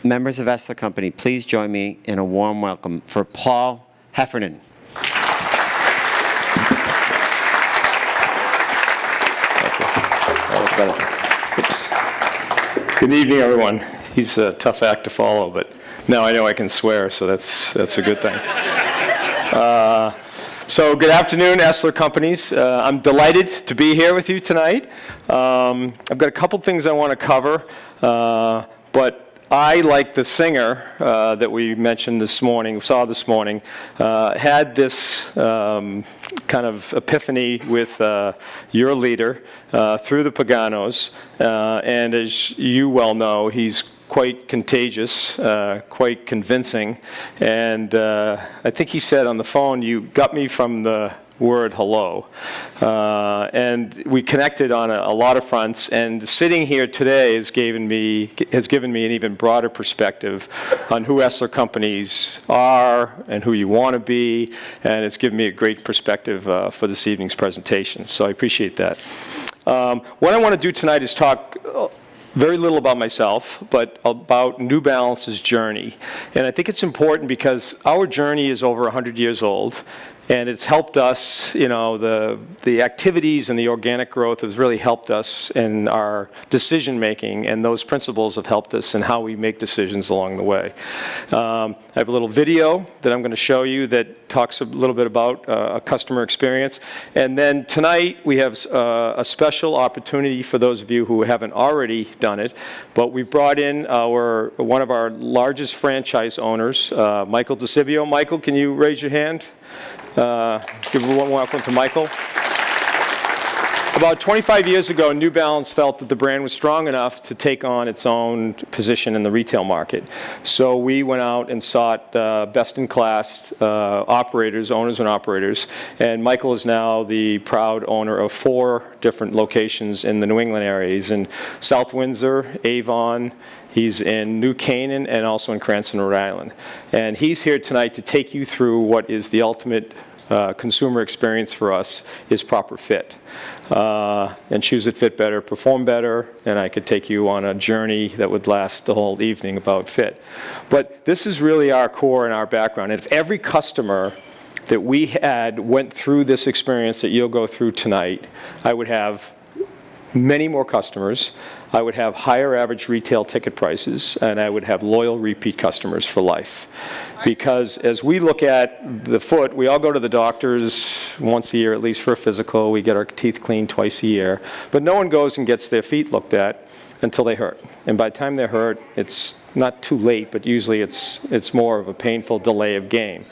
members of Esler Company, please join me in a warm welcome for Paul Heffernan. Oops. Good evening, everyone. He's a tough act to follow, but now I know I can swear, so that's a good thing. So good afternoon, Esler Companies. I'm delighted to be here with you tonight. I've got a couple things I want to cover, but I, like the singer that we mentioned this morning, had this kind of epiphany with your leader through the Paganos, and as you well know, he's quite contagious, quite convincing, and I think he said on the phone, "You got me from the word hello," and we connected on a lot of fronts, and sitting here today has given me an even broader perspective on who Esler Companies are and who you want to be, and it's given me a great perspective for this evening's presentation, so I appreciate that. What I want to do tonight is talk very little about myself, but about New Balance's journey. And I think it's important because our journey is over 100 years old, and it's helped us, you know, the activities and the organic growth has really helped us in our decision making, and those principles have helped us in how we make decisions along the way. I have a little video that I'm going to show you that talks a little bit about a customer experience. And then tonight we have a special opportunity for those of you who haven't already done it, but we brought in one of our largest franchise owners, Michael DeCibio. Michael, can you raise your hand? Give a warm welcome to Michael. About 25 years ago, New Balance felt that the brand was strong enough to take on its own position in the retail market. So we went out and sought best-in-class owners and operators. And Michael is now the proud owner of 4 different locations in the New England area. He's in South Windsor, Avon, he's in New Canaan, and also in Cranston, Rhode Island. And he's here tonight to take you through what is the ultimate consumer experience for us is proper fit. And shoes that fit better, perform better, and I could take you on a journey that would last the whole evening about fit. But this is really our core and our background. And if every customer that we had went through this experience that you'll go through tonight, I would have many more customers, I would have higher average retail ticket prices, and I would have loyal repeat customers for life. Because as we look at the foot, we all go to the doctors once a year, at least for a physical. We get our teeth cleaned twice a year. But no one goes and gets their feet looked at until they hurt. And by the time they're hurt, it's not too late, but usually it's more of a painful delay of game.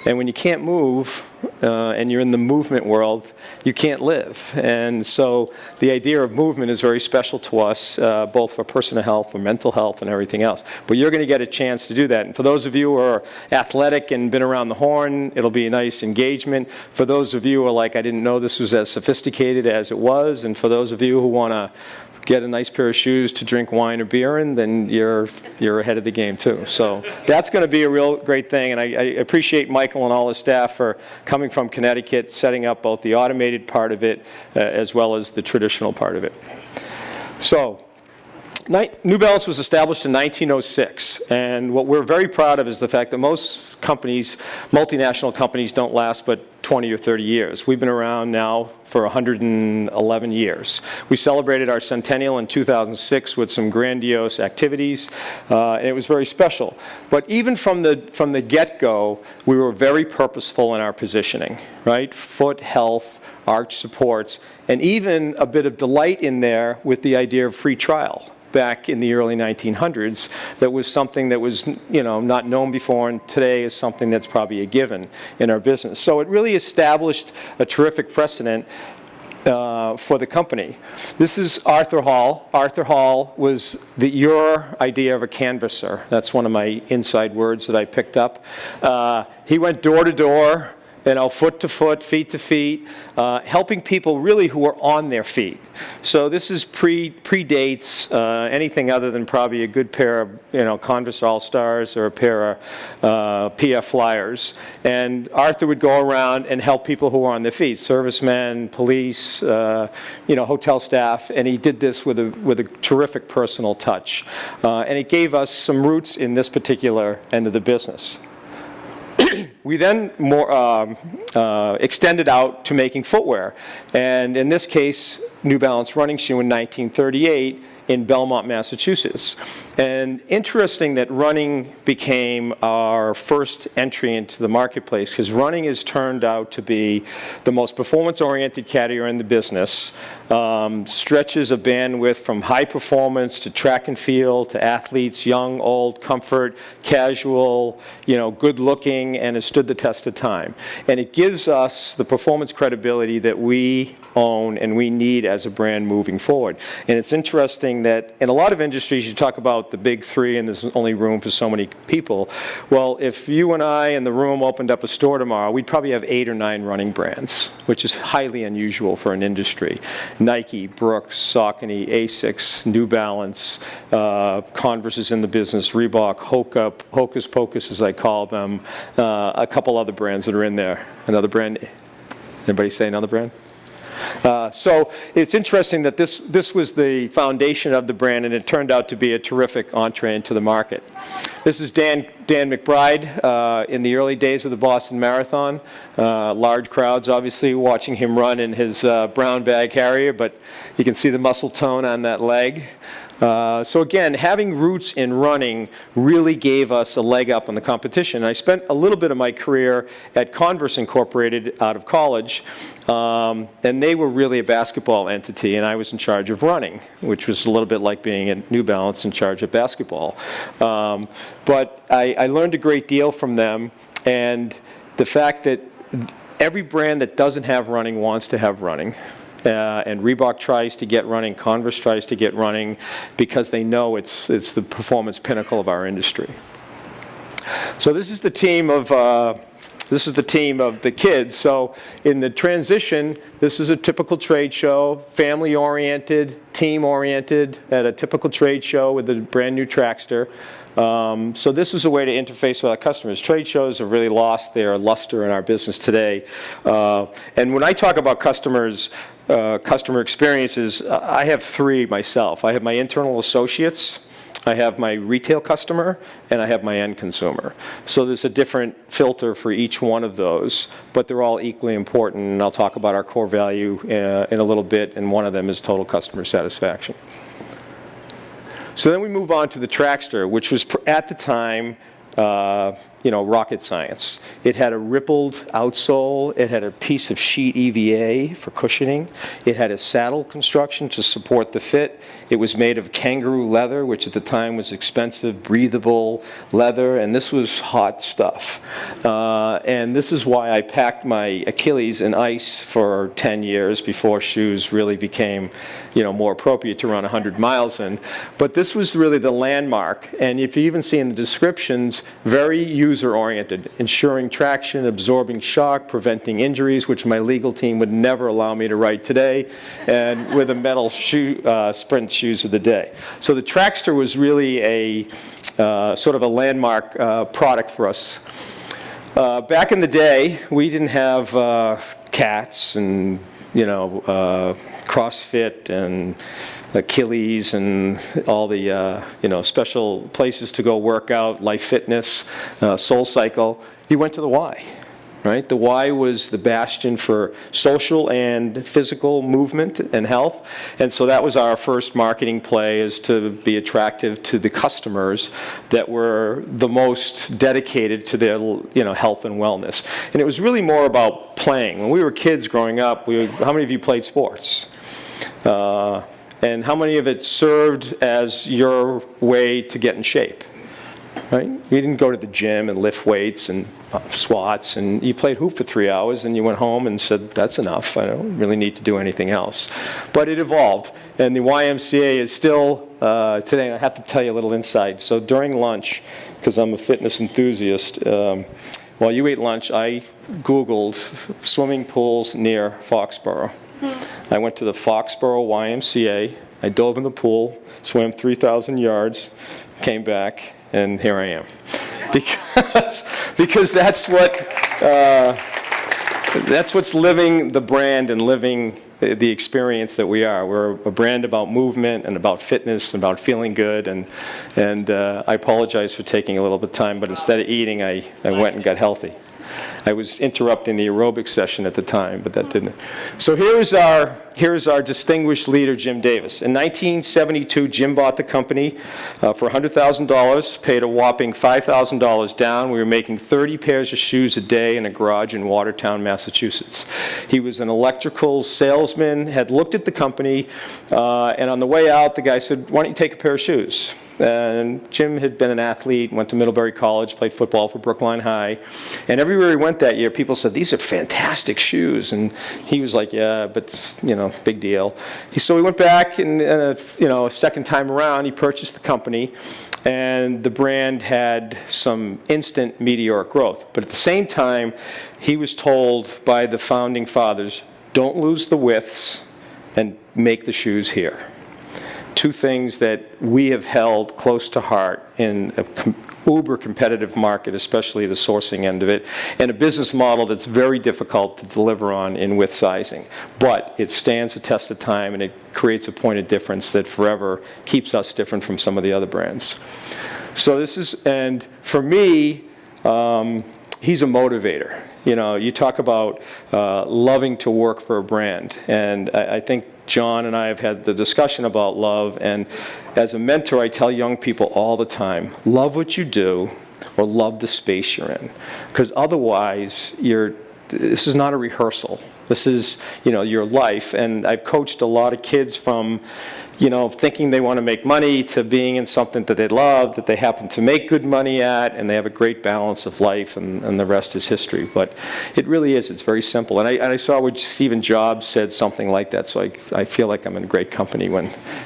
And when you can't move, and you're in the movement world, you can't live. And so the idea of movement is very special to us, both for personal health, for mental health, and everything else. But you're going to get a chance to do that. And for those of you who are athletic and been around the horn, it'll be a nice engagement. For those of you who are like, I didn't know this was as sophisticated as it was, and for those of you who want to get a nice pair of shoes to drink wine or beer in, then you're ahead of the game too. So that's going to be a real great thing, and I appreciate Michael and all his staff for coming from Connecticut, setting up both the automated part of it as well as the traditional part of it. So New Balance was established in 1906, and what we're very proud of is the fact that most companies, multinational companies, don't last but 20 or 30 years. We've been around now for 111 years. We celebrated our centennial in 2006 with some grandiose activities, and it was very special. But even from the get-go, we were very purposeful in our positioning, right? Foot health, arch supports, and even a bit of delight in there with the idea of free trial. Back in the early 1900s, that was something that was, not known before, and today is something that's probably a given in our business. So it really established a terrific precedent for the company. This is Arthur Hall. Arthur Hall was your idea of a canvasser. That's one of my inside words that I picked up. He went door to door, foot to foot, feet to feet, helping people really who are on their feet. So this is predates anything other than probably a good pair of Converse All-Stars or a pair of PF Flyers. And Arthur would go around and help people who were on their feet, servicemen, police, hotel staff, and he did this with a terrific personal touch. And it gave us some roots in this particular end of the business. We then extended out to making footwear, and in this case, New Balance running shoe in 1938 in Belmont, Massachusetts. And interesting that running became our first entry into the marketplace, because running has turned out to be the most performance-oriented category in the business. Stretches a bandwidth from high performance to track and field to athletes, young, old, comfort, casual, good looking, and has stood the test of time. And it gives us the performance credibility that we own and we need as a brand moving forward. And it's interesting that in a lot of industries you talk about the big three and there's only room for so many people. Well, if you and I in the room opened up a store tomorrow, we'd probably have 8 or 9 running brands, which is highly unusual for an industry. Nike, Brooks, Saucony, Asics, New Balance, Converse is in the business, Reebok, Hoka, Hocus Pocus as I call them, a couple other brands that are in there. Another brand, anybody say another brand? So it's interesting that this was the foundation of the brand, and it turned out to be a terrific entree into the market. This is Dan McBride in the early days of the Boston Marathon. Large crowds, obviously, watching him run in his brown bag Harrier, but you can see the muscle tone on that leg. So again, having roots in running really gave us a leg up on the competition. I spent a little bit of my career at Converse Incorporated out of college, and they were really a basketball entity, and I was in charge of running, which was a little bit like being at New Balance in charge of basketball. But I learned a great deal from them, and the fact that every brand that doesn't have running wants to have running. And Reebok tries to get running, Converse tries to get running, because they know it's the performance pinnacle of our industry. So this is the team of the kids. So in the transition, this is a typical trade show, family-oriented, team-oriented, at a typical trade show with a brand new Trackster. So this is a way to interface with our customers. Trade shows have really lost their luster in our business today. And when I talk about customer experiences, I have 3 myself. I have my internal associates, I have my retail customer, and I have my end consumer. So there's a different filter for each one of those, but they're all equally important, and I'll talk about our core value in a little bit, and one of them is total customer satisfaction. So then we move on to the Trackster, which was at the time rocket science. It had a rippled outsole. It had a piece of sheet EVA for cushioning. It had a saddle construction to support the fit. It was made of kangaroo leather, which at the time was expensive, breathable leather, and this was hot stuff. And this is why I packed my Achilles in ice for 10 years before shoes really became, more appropriate to run 100 miles in. But this was really the landmark, and if you even see in the descriptions, very user-oriented, ensuring traction, absorbing shock, preventing injuries, which my legal team would never allow me to write today, and with a metal shoe, sprint shoes of the day. So the Trackster was really a sort of a landmark product for us. Back in the day, we didn't have cats and CrossFit and Achilles and all the special places to go work out, Life Fitness, Soul Cycle. You went to the Y, right? The Y was the bastion for social and physical movement and health, and so that was our first marketing play, is to be attractive to the customers that were the most dedicated to their health and wellness. And it was really more about playing. When we were kids growing up, how many of you played sports? And how many of it served as your way to get in shape, right? You didn't go to the gym and lift weights and squats, and you played hoop for 3 hours, and you went home and said, that's enough, I don't really need to do anything else. But it evolved, and the YMCA is still, today, and I have to tell you a little insight. So during lunch, because I'm a fitness enthusiast, while you ate lunch, I Googled swimming pools near Foxborough. I went to the Foxborough YMCA. I dove in the pool, swam 3,000 yards, came back, and here I am. Because that's what's living the brand and living the experience that we are. We're a brand about movement and about fitness and about feeling good. And I apologize for taking a little bit of time, but instead of eating, I went and got healthy. I was interrupting the aerobic session at the time, but that didn't. So here's our distinguished leader, Jim Davis. In 1972, Jim bought the company for $100,000, paid a whopping $5,000 down. We were making 30 pairs of shoes a day in a garage in Watertown, Massachusetts. He was an electrical salesman, had looked at the company, and on the way out, the guy said, "Why don't you take a pair of shoes?" And Jim had been an athlete, went to Middlebury College, played football for Brookline High. And everywhere he went that year, people said, "These are fantastic shoes." And he was like, "Yeah, but, big deal." So he went back, and a second time around, he purchased the company. And the brand had some instant meteoric growth. But at the same time, he was told by the founding fathers, "Don't lose the widths and make the shoes here." Two things that we have held close to heart in an uber competitive market, especially the sourcing end of it, and a business model that's very difficult to deliver on in width sizing. But it stands the test of time, and it creates a point of difference that forever keeps us different from some of the other brands. So and for me, he's a motivator. You talk about loving to work for a brand, and I think John and I have had the discussion about love, and as a mentor, I tell young people all the time, love what you do or love the space you're in, because otherwise this is not a rehearsal. This is, your life, and I've coached a lot of kids from, thinking they want to make money to being in something that they love, that they happen to make good money at, and they have a great balance of life, and the rest is history. But it really is. It's very simple. And I saw where Stephen Jobs said something like that, so I feel like I'm in a great company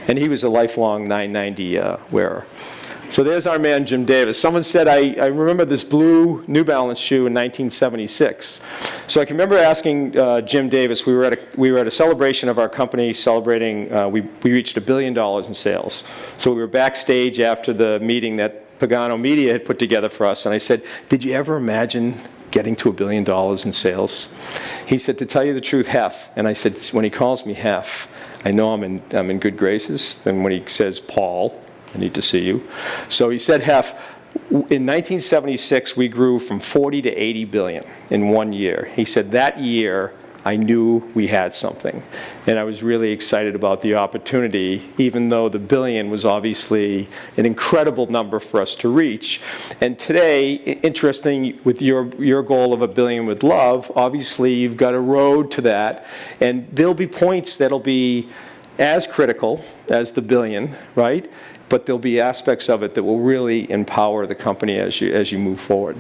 and he was a lifelong 990 wearer. So there's our man, Jim Davis. Someone said, I remember this blue New Balance shoe in 1976. So I can remember asking Jim Davis, we were at a celebration of our company celebrating, we reached $1 billion in sales. So we were backstage after the meeting that Pagano Media had put together for us, and I said, "Did you ever imagine getting to $1 billion in sales?" He said, "To tell you the truth, Hef." And I said, when he calls me Hef, I know I'm in good graces. Then when he says, "Paul, I need to see you." So he said, "Hef, in 1976, we grew from 40 to 80 billion in 1 year." He said, "That year, I knew we had something." And I was really excited about the opportunity, even though the billion was obviously an incredible number for us to reach. And today, interesting, with your goal of $1 billion with love, obviously you've got a road to that. And there'll be points that'll be as critical as the billion, right? But there'll be aspects of it that will really empower the company as you move forward.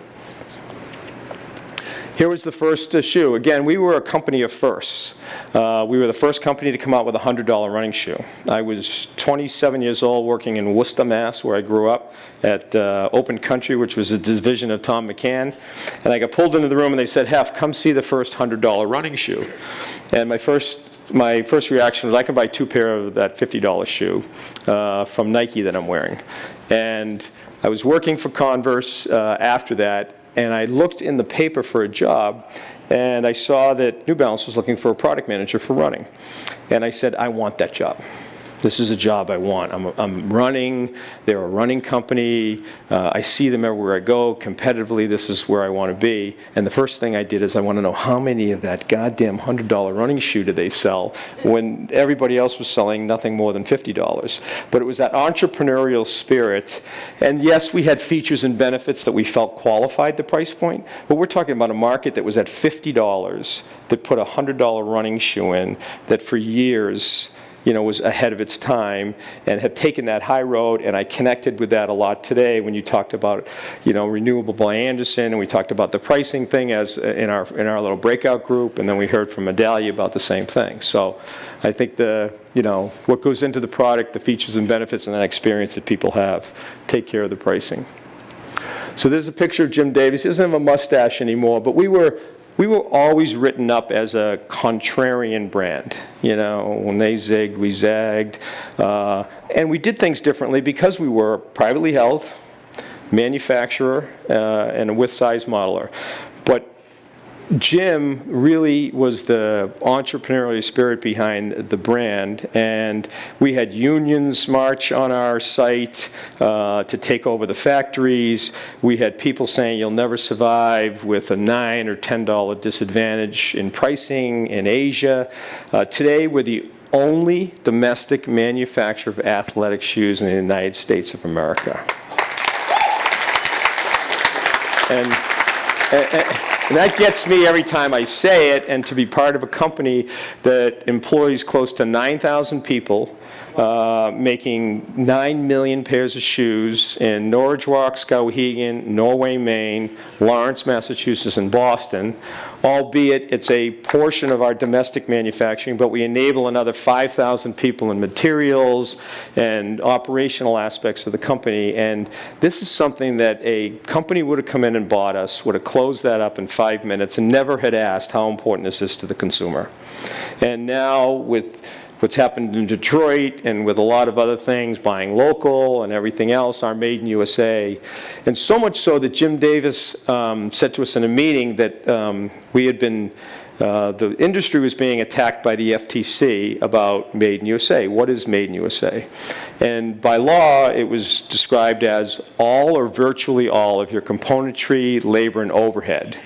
Here was the first shoe. Again, we were a company of firsts. We were the first company to come out with a $100 running shoe. I was 27 years old working in Worcester, Mass, where I grew up, at Open Country, which was a division of Tom McCann. And I got pulled into the room and they said, "Hef, come see the first $100 running shoe." And my first reaction was, I can buy 2 pair of that $50 shoe from Nike that I'm wearing. And I was working for Converse after that, and I looked in the paper for a job, and I saw that New Balance was looking for a product manager for running. And I said, "I want that job. This is a job I want. I'm running. They're a running company. I see them everywhere I go. Competitively, this is where I want to be." And the first thing I did is I want to know how many of that goddamn $100 running shoe do they sell when everybody else was selling nothing more than $50. But it was that entrepreneurial spirit. And yes, we had features and benefits that we felt qualified the price point. But we're talking about a market that was at $50 that put a $100 running shoe in that for years was ahead of its time and have taken that high road. And I connected with that a lot today when you talked about, Renewable by Anderson, and we talked about the pricing thing as in our little breakout group, and then we heard from Medallia about the same thing. So I think what goes into the product, the features and benefits, and that experience that people have, take care of the pricing. So there's a picture of Jim Davis. He doesn't have a mustache anymore, but we were always written up as a contrarian brand. You know, when they zigged, we zagged. And we did things differently because we were privately held, manufacturer, and a with-size modeler. But Jim really was the entrepreneurial spirit behind the brand, and we had unions march on our site to take over the factories. We had people saying you'll never survive with a $9 or $10 disadvantage in pricing in Asia. Today, we're the only domestic manufacturer of athletic shoes in the United States of America. And that gets me every time I say it, and to be part of a company that employs close to 9,000 people, making 9 million pairs of shoes in Norwich Walk, Skowhegan, Norway, Maine, Lawrence, Massachusetts, and Boston, albeit it's a portion of our domestic manufacturing, but we enable another 5,000 people in materials and operational aspects of the company. And this is something that a company would have come in and bought us, would have closed that up in 5 minutes, and never had asked how important this is to the consumer. And now with what's happened in Detroit and with a lot of other things, buying local and everything else, are made in USA. And so much so that Jim Davis said to us in a meeting that we had been, the industry was being attacked by the FTC about Made in USA. What is Made in USA? And by law, it was described as all or virtually all of your componentry, labor, and overhead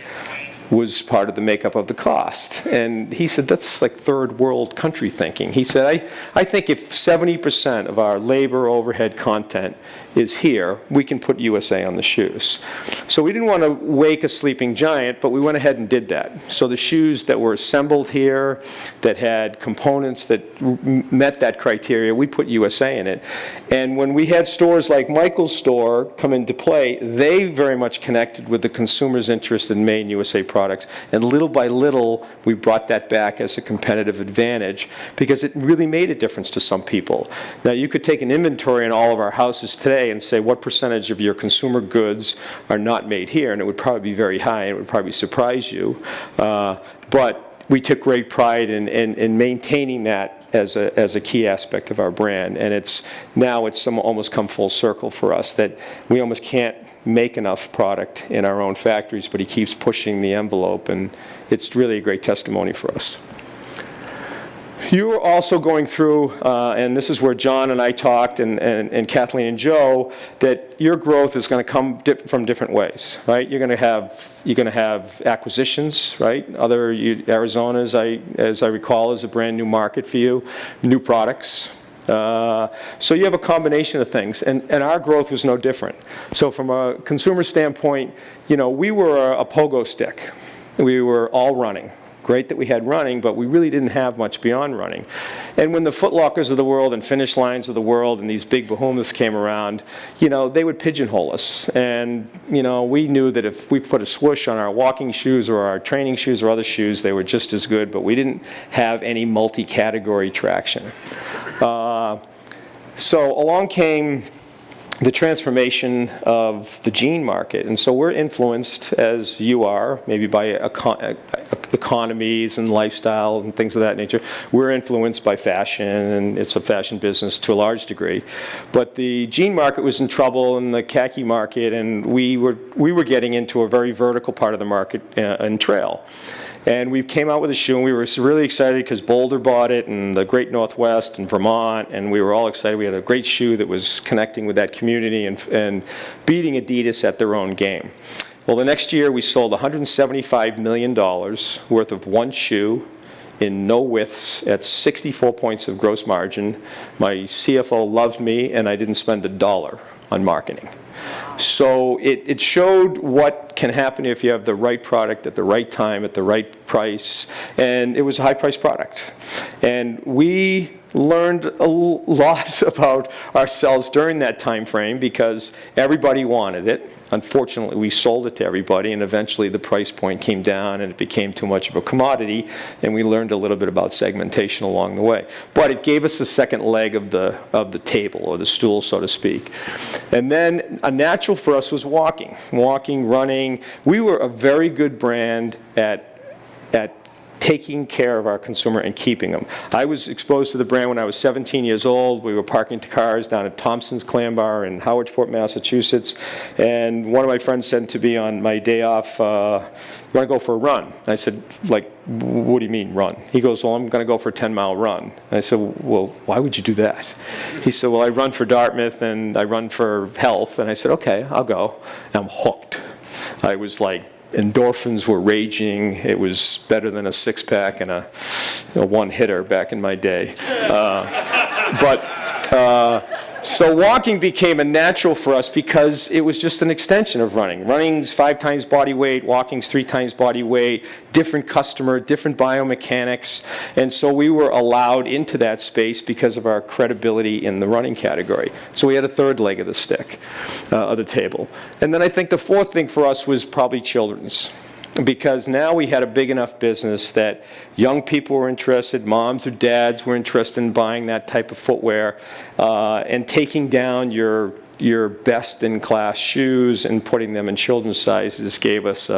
was part of the makeup of the cost. And he said, that's like third world country thinking. He said, I think if 70% of our labor overhead content is here, we can put USA on the shoes. So we didn't want to wake a sleeping giant, but we went ahead and did that. So the shoes that were assembled here, that had components that met that criteria, we put USA in it. And when we had stores like Michael's store come into play, they very much connected with the consumer's interest in Made in USA products. And little by little, we brought that back as a competitive advantage because it really made a difference to some people. Now, you could take an inventory in all of our houses today and say what percentage of your consumer goods are not made here, and it would probably be very high, and it would probably surprise you. But we took great pride in maintaining that as a key aspect of our brand, and now it's almost come full circle for us that we almost can't make enough product in our own factories, but he keeps pushing the envelope, and it's really a great testimony for us. You are also going through, and this is where John and I talked, and Kathleen and Joe, that your growth is going to come from different ways, right? You're going to have acquisitions, right? Arizona, as I recall, is a brand new market for you, new products. So you have a combination of things, and our growth was no different. So from a consumer standpoint, you know, we were a pogo stick. We were all running. Great that we had running, but we really didn't have much beyond running. And when the Foot Lockers of the world and Finish Lines of the world and these big behemoths came around, you know, they would pigeonhole us. And, you know, we knew that if we put a swoosh on our walking shoes or our training shoes or other shoes, they were just as good, but we didn't have any multi-category traction. So along came the transformation of the jean market. And so we're influenced, as you are, maybe by economies and lifestyle and things of that nature. We're influenced by fashion, and it's a fashion business to a large degree. But the jean market was in trouble, and the khaki market, and we were getting into a very vertical part of the market in trail. And we came out with a shoe, and we were really excited because Boulder bought it, and the Great Northwest, and Vermont, and we were all excited. We had a great shoe that was connecting with that community and beating Adidas at their own game. Well, the next year we sold $175 million worth of one shoe in no widths at 64 points of gross margin. My CFO loved me, and I didn't spend $1 on marketing. So it showed what can happen if you have the right product at the right time at the right price, and it was a high-priced product. And we learned a lot about ourselves during that time frame because everybody wanted it. Unfortunately, we sold it to everybody, and eventually the price point came down and it became too much of a commodity, and we learned a little bit about segmentation along the way. But it gave us a second leg of the table, or the stool, so to speak. And then a natural for us was walking, running. We were a very good brand at taking care of our consumer and keeping them. I was exposed to the brand when I was 17 years old. We were parking cars down at Thompson's Clam Bar in Howardsport, Massachusetts, and one of my friends said to me on my day off, "You want to go for a run?" I said, "Like, what do you mean run?" He goes, "Well, I'm going to go for a 10-mile run." And I said, "Well, why would you do that?" He said, "Well, I run for Dartmouth and I run for health." And I said, "Okay, I'll go." And I'm hooked. I was like, endorphins were raging. It was better than a six-pack and a one-hitter back in my day. So walking became a natural for us because it was just an extension of running. Running's 5 times body weight, walking's 3 times body weight, different customer, different biomechanics. And so we were allowed into that space because of our credibility in the running category. So we had a third leg of the stick, of the table. And then I think the fourth thing for us was probably children's. Because now we had a big enough business that young people were interested, moms or dads were interested in buying that type of footwear, and taking down your best-in-class shoes and putting them in children's sizes gave us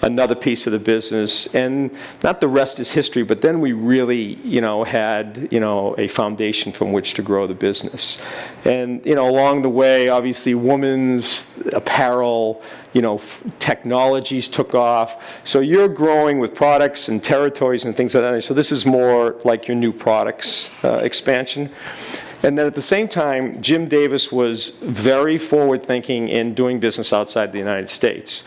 another piece of the business. And not the rest is history, but then we really, had, a foundation from which to grow the business. And, along the way, obviously, women's apparel, technologies took off. So you're growing with products and territories and things like that. So this is more like your new products expansion. And then at the same time, Jim Davis was very forward-thinking in doing business outside the United States.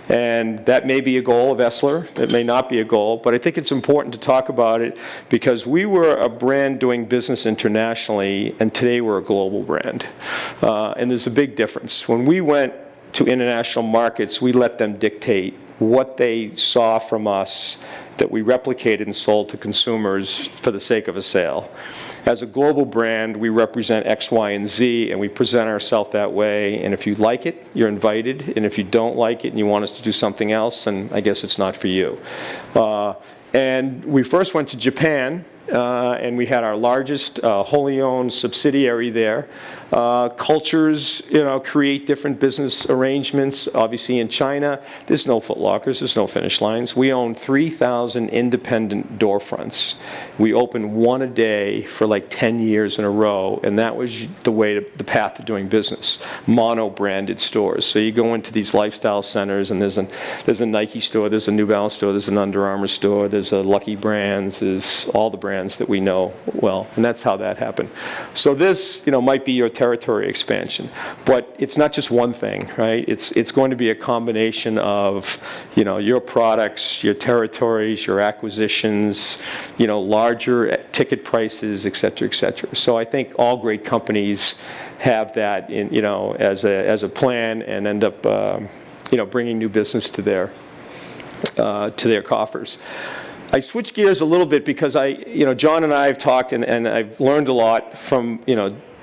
And that may be a goal of Esler. It may not be a goal. But I think it's important to talk about it because we were a brand doing business internationally, and today we're a global brand. And there's a big difference. When we went to international markets, we let them dictate what they saw from us that we replicated and sold to consumers for the sake of a sale. As a global brand, we represent X, Y, and Z, and we present ourselves that way. And if you like it, you're invited. And if you don't like it and you want us to do something else, then I guess it's not for you. And we first went to Japan, and we had our largest wholly owned subsidiary there. Cultures, create different business arrangements. Obviously in China, there's no Foot Lockers, there's no Finish Lines. We own 3,000 independent door fronts. We opened one a day for like 10 years in a row, and that was the path to doing business. Mono-branded stores. So you go into these lifestyle centers, and there's a Nike store, there's a New Balance store, there's an Under Armour store, there's a Lucky Brands, there's all the brands that we know well, and that's how that happened. So this, might be your territory expansion, but it's not just one thing, right? It's going to be a combination of, your products, your territories, your acquisitions, larger ticket prices, et cetera, et cetera. So I think all great companies have that in, as a plan and end up, bringing new business to their coffers. I switched gears a little bit because John and I have talked and I've learned a lot from,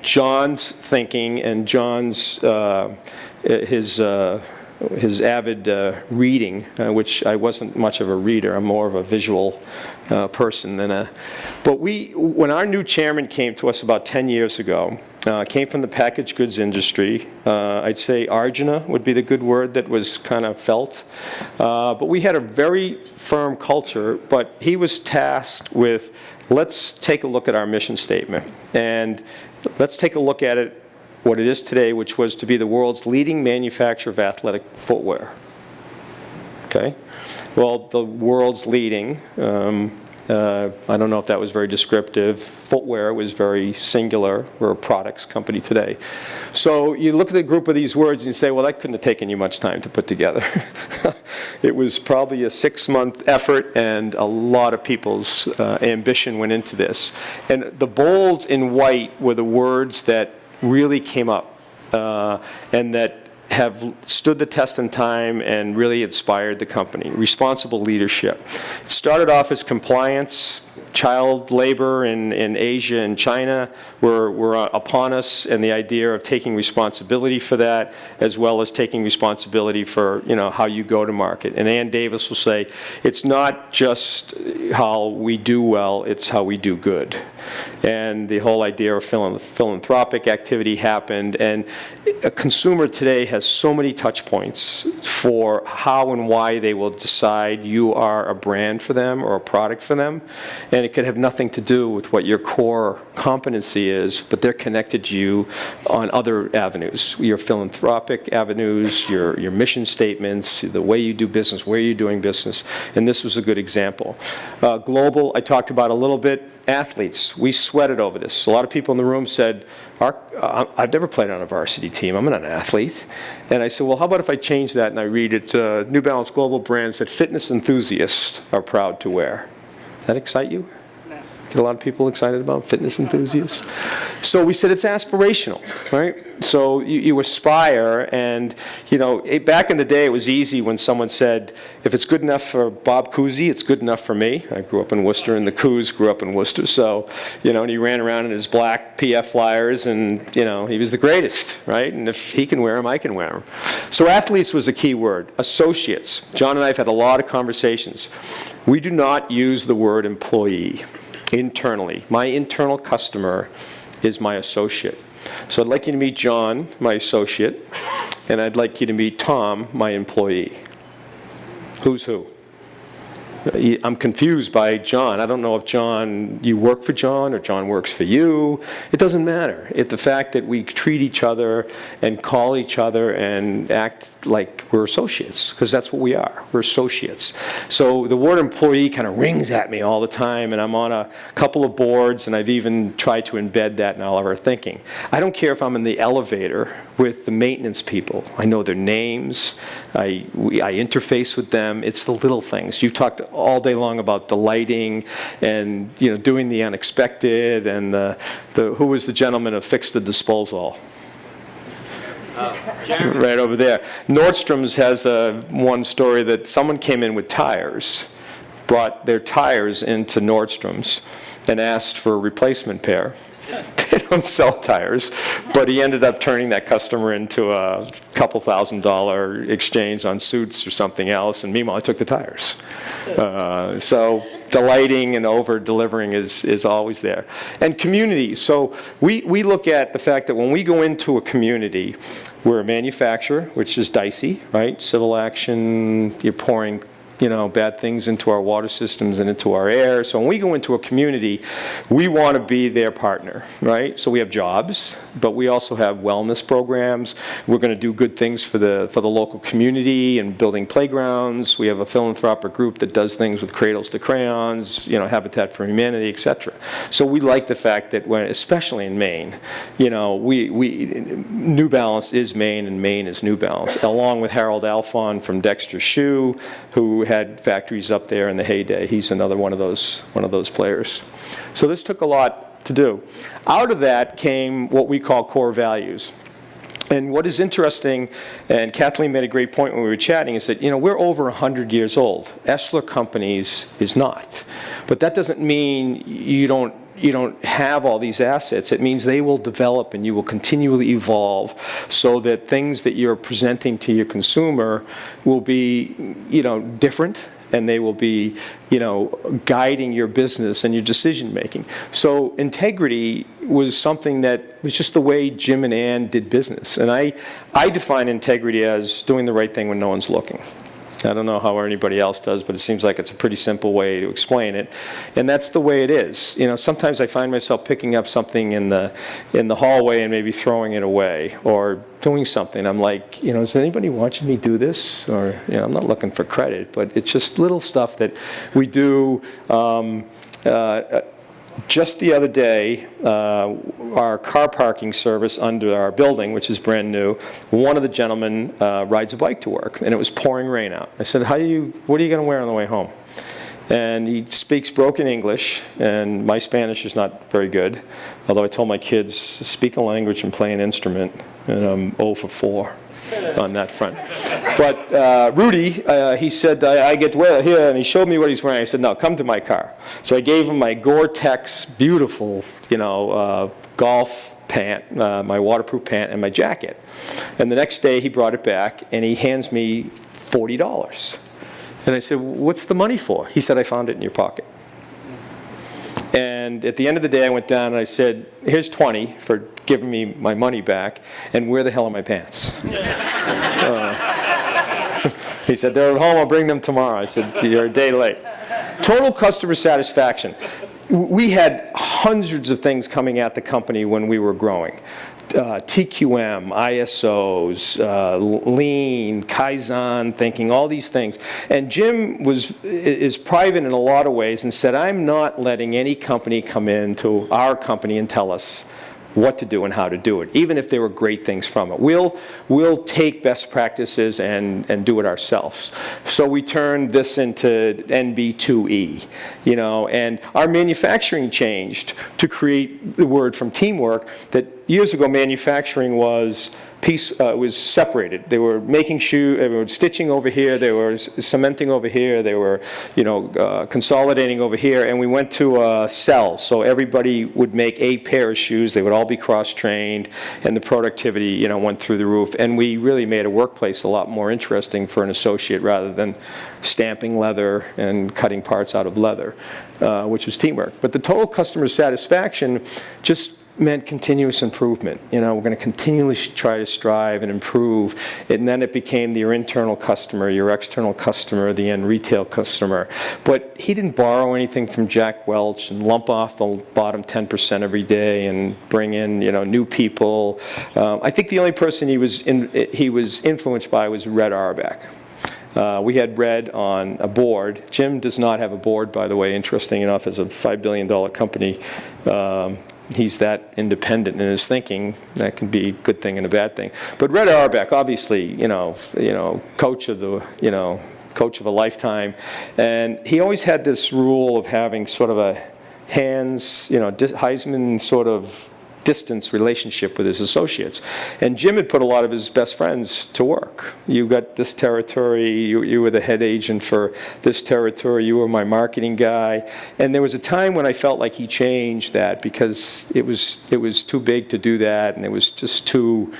John's thinking and John's, his avid reading, which I wasn't much of a reader. I'm more of a visual person than but when our new chairman came to us about 10 years ago, came from the packaged goods industry. I'd say Arjuna would be the good word that was kind of felt. But we had a very firm culture, but he was tasked with, let's take a look at our mission statement. And let's take a look at it, what it is today, which was to be the world's leading manufacturer of athletic footwear. Okay? Well, the world's leading. I don't know if that was very descriptive. Footwear was very singular. We're a products company today. So you look at the group of these words and you say, well, that couldn't have taken you much time to put together. It was probably a 6-month effort, and a lot of people's ambition went into this. And the bold in white were the words that really came up and that have stood the test in time and really inspired the company. Responsible leadership. It started off as compliance, child labor in Asia and China were upon us, and the idea of taking responsibility for that, as well as taking responsibility for how you go to market. And Ann Davis will say, it's not just how we do well, it's how we do good. And the whole idea of philanthropic activity happened, and a consumer today has so many touch points for how and why they will decide you are a brand for them or a product for them. And it could have nothing to do with what your core competency is, but they're connected to you on other avenues, your philanthropic avenues, your mission statements, the way you do business, where you're doing business. And this was a good example. Global, I talked about a little bit. Athletes, we sweated over this. A lot of people in the room said, I've never played on a varsity team. I'm not an athlete. And I said, well, how about if I change that and I read it, New Balance Global brands that fitness enthusiasts are proud to wear. Does that excite you? Get a lot of people excited about fitness enthusiasts. So we said it's aspirational, right? So you aspire, and back in the day it was easy when someone said, if it's good enough for Bob Cousy, it's good enough for me. I grew up in Worcester, and the Coos grew up in Worcester, so and he ran around in his black PF flyers, and he was the greatest, right? And if he can wear them, I can wear them. So athletes was a key word. Associates. John and I have had a lot of conversations. We do not use the word employee. Internally. My internal customer is my associate. So I'd like you to meet John, my associate, and I'd like you to meet Tom, my employee. Who's who? I'm confused by John. I don't know if you work for John or John works for you. It doesn't matter. It's the fact that we treat each other and call each other and act like we're associates, because that's what we are. We're associates. So the word employee kind of rings at me all the time, and I'm on a couple of boards, and I've even tried to embed that in all of our thinking. I don't care if I'm in the elevator with the maintenance people. I know their names. I interface with them. It's the little things. You've talked all day long about the lighting and doing the unexpected, and who was the gentleman who fixed the disposal? Right over there. Nordstrom's has one story that someone came in with tires, brought their tires into Nordstrom's, and asked for a replacement pair. They don't sell tires, but he ended up turning that customer into a couple $1,000 exchange on suits or something else, and meanwhile I took the tires. So delighting and over-delivering is always there. And community. So we look at the fact that when we go into a community, we're a manufacturer, which is dicey, right? Civil action, you're pouring bad things into our water systems and into our air. So when we go into a community, we want to be their partner, right? So we have jobs, but we also have wellness programs. We're going to do good things for the local community and building playgrounds. We have a philanthropic group that does things with Cradles to Crayons, Habitat for Humanity, etc. So we like the fact that especially in Maine, New Balance is Maine and Maine is New Balance, along with Harold Alfon from Dexter Shoe, who had factories up there in the heyday. He's another one of those players. So this took a lot to do. Out of that came what we call core values. And what is interesting, and Kathleen made a great point when we were chatting, is that we're over 100 years old. Esler Companies is not. But that doesn't mean you don't have all these assets. It means they will develop and you will continually evolve so that things that you're presenting to your consumer will be, different, and they will be, guiding your business and your decision making. So integrity was something that was just the way Jim and Ann did business. And I define integrity as doing the right thing when no one's looking. I don't know how anybody else does, but it seems like it's a pretty simple way to explain it. And that's the way it is. Sometimes I find myself picking up something in the hallway and maybe throwing it away, or doing something. I'm like, is anybody watching me do this? Or, I'm not looking for credit, but it's just little stuff that we do. Just the other day, our car parking service under our building, which is brand new, one of the gentlemen rides a bike to work, and it was pouring rain out. I said, what are you going to wear on the way home? And he speaks broken English, and my Spanish is not very good, although I told my kids, speak a language and play an instrument, and I'm 0 for 4. on that front. But Rudy, he said, I get to wear it here, and he showed me what he's wearing. I said, no, come to my car. So I gave him my Gore-Tex, beautiful, golf pant, my waterproof pant, and my jacket. And the next day he brought it back, and he hands me $40. And I said, what's the money for? He said, I found it in your pocket. And at the end of the day, I went down and I said, here's 20 for giving me my money back, and where the hell are my pants? He said, they're at home, I'll bring them tomorrow. I said, you're a day late. Total customer satisfaction. We had hundreds of things coming at the company when we were growing. TQM, ISOs, Lean, Kaizen thinking, all these things. And Jim is private in a lot of ways and said, I'm not letting any company come into our company and tell us what to do and how to do it, even if there were great things from it. We'll take best practices and do it ourselves. So we turned this into NB2E, and our manufacturing changed to create the word from teamwork that years ago manufacturing was separated. They were making shoes, they were stitching over here, they were cementing over here, they were, consolidating over here, and we went to cells. So everybody would make a pair of shoes. They would all be cross-trained, and the productivity, went through the roof. And we really made a workplace a lot more interesting for an associate rather than stamping leather and cutting parts out of leather, which was teamwork. But the total customer satisfaction just meant continuous improvement. We're going to continually try to strive and improve. And then it became your internal customer, your external customer, the end retail customer. But he didn't borrow anything from Jack Welch and lump off the bottom 10% every day and bring in, new people. I think the only person he was influenced by was Red Auerbach. We had Red on a board. Jim does not have a board, by the way, interesting enough, as a $5 billion company. He's that independent in his thinking. That can be a good thing and a bad thing. But Red Auerbach, obviously, coach of a lifetime, and he always had this rule of having sort of a Heisman sort of distance relationship with his associates. And Jim had put a lot of his best friends to work. You got this territory, you were the head agent for this territory, you were my marketing guy. And there was a time when I felt like he changed that because it was too big to do that, and it was just too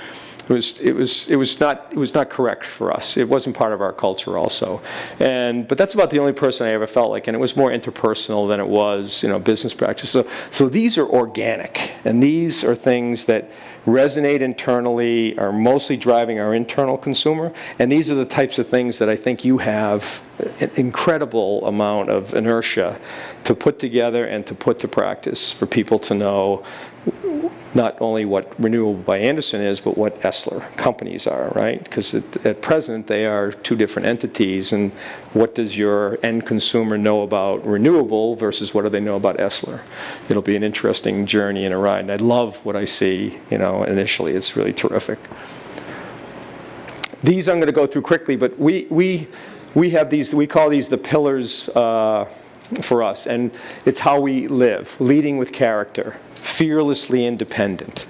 it was not correct for us. It wasn't part of our culture also. But that's about the only person I ever felt like, and it was more interpersonal than it was, business practice. So these are organic, and these are things that resonate internally, are mostly driving our internal consumer, and these are the types of things that I think you have an incredible amount of inertia to put together and to put to practice for people to know not only what Renewable by Anderson is, but what Esler companies are, right? Because at present, they are two different entities, and what does your end consumer know about Renewable versus what do they know about Esler? It'll be an interesting journey and a ride, and I love what I see, initially. It's really terrific. These I'm going to go through quickly, but we have these, we call these the pillars for us, and it's how we live: leading with character, fearlessly independent,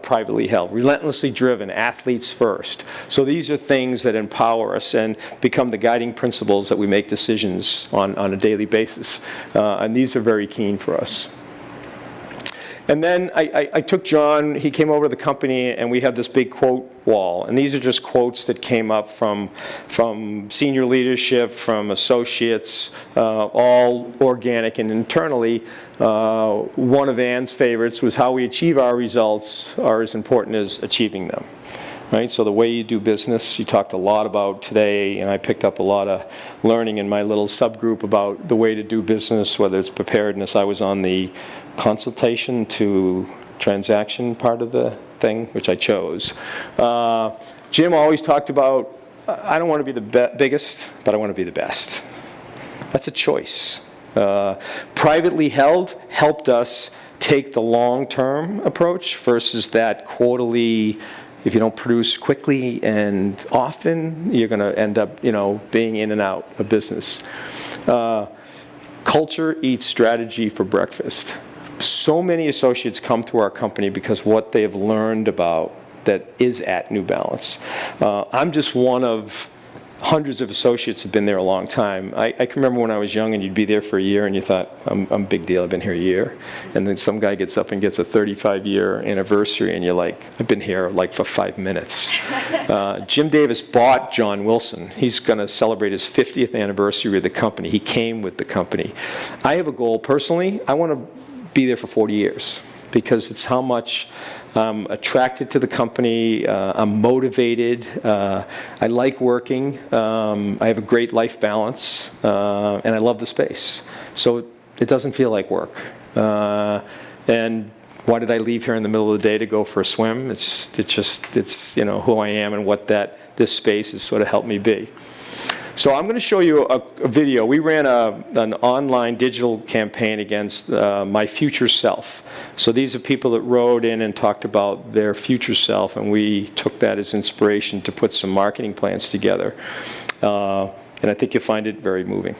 privately held, relentlessly driven, athletes first. So these are things that empower us and become the guiding principles that we make decisions on a daily basis. And these are very keen for us. And then I took John, he came over to the company, and we have this big quote wall. And these are just quotes that came up from senior leadership, from associates, all organic and internally. One of Ann's favorites was how we achieve our results are as important as achieving them. Right? So the way you do business, you talked a lot about today, and I picked up a lot of learning in my little subgroup about the way to do business, whether it's preparedness. I was on the consultation to transaction part of the thing, which I chose. Jim always talked about, I don't want to be the biggest, but I want to be the best. That's a choice. Privately held helped us take the long-term approach versus that quarterly. If you don't produce quickly and often, you're going to end up, being in and out of business. Culture eats strategy for breakfast. So many associates come to our company because what they have learned about that is at New Balance. I'm just one of hundreds of associates have been there a long time. I can remember when I was young and you'd be there for a year and you thought, I'm a big deal, I've been here a year. And then some guy gets up and gets a 35-year anniversary and you're like, I've been here like for 5 minutes. Jim Davis bought John Wilson. He's going to celebrate his 50th anniversary with the company. He came with the company. I have a goal personally. I want to be there for 40 years because it's how much I'm attracted to the company, I'm motivated, I like working, I have a great life balance, and I love the space. So it doesn't feel like work. And why did I leave here in the middle of the day to go for a swim? It's who I am and what this space has sort of helped me be. So I'm going to show you a video. We ran an online digital campaign against my future self. So these are people that wrote in and talked about their future self, and we took that as inspiration to put some marketing plans together. And I think you'll find it very moving.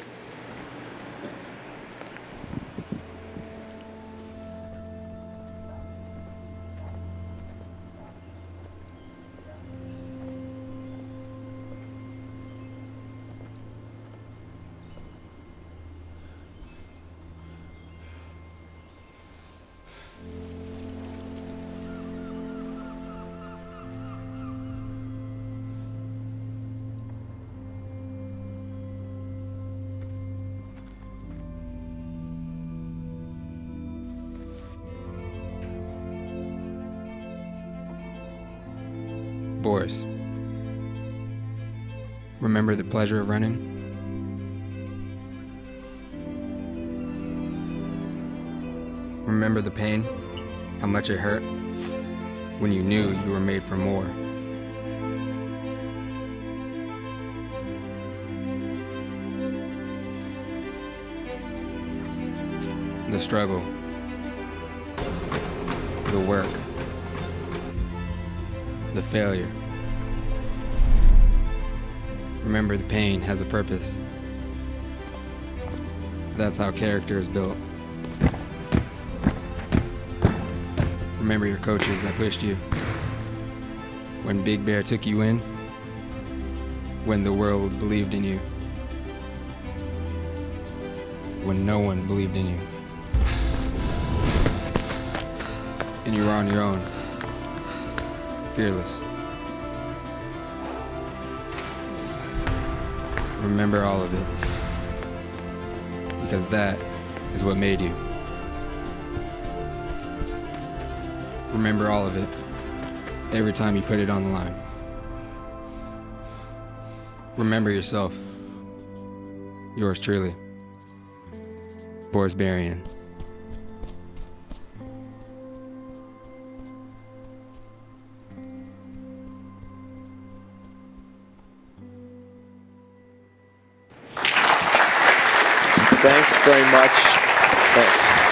Boris, remember the pleasure of running? Remember the pain, how much it hurt, when you knew you were made for more. The struggle, the work, the failure. Remember, the pain has a purpose. That's how character is built. Remember your coaches that pushed you. When Big Bear took you in. When the world believed in you. When no one believed in you. And you were on your own. Fearless. Remember all of it. Because that is what made you. Remember all of it. Every time you put it on the line. Remember yourself. Yours truly. Boris Berrien. Thanks very much. Thanks.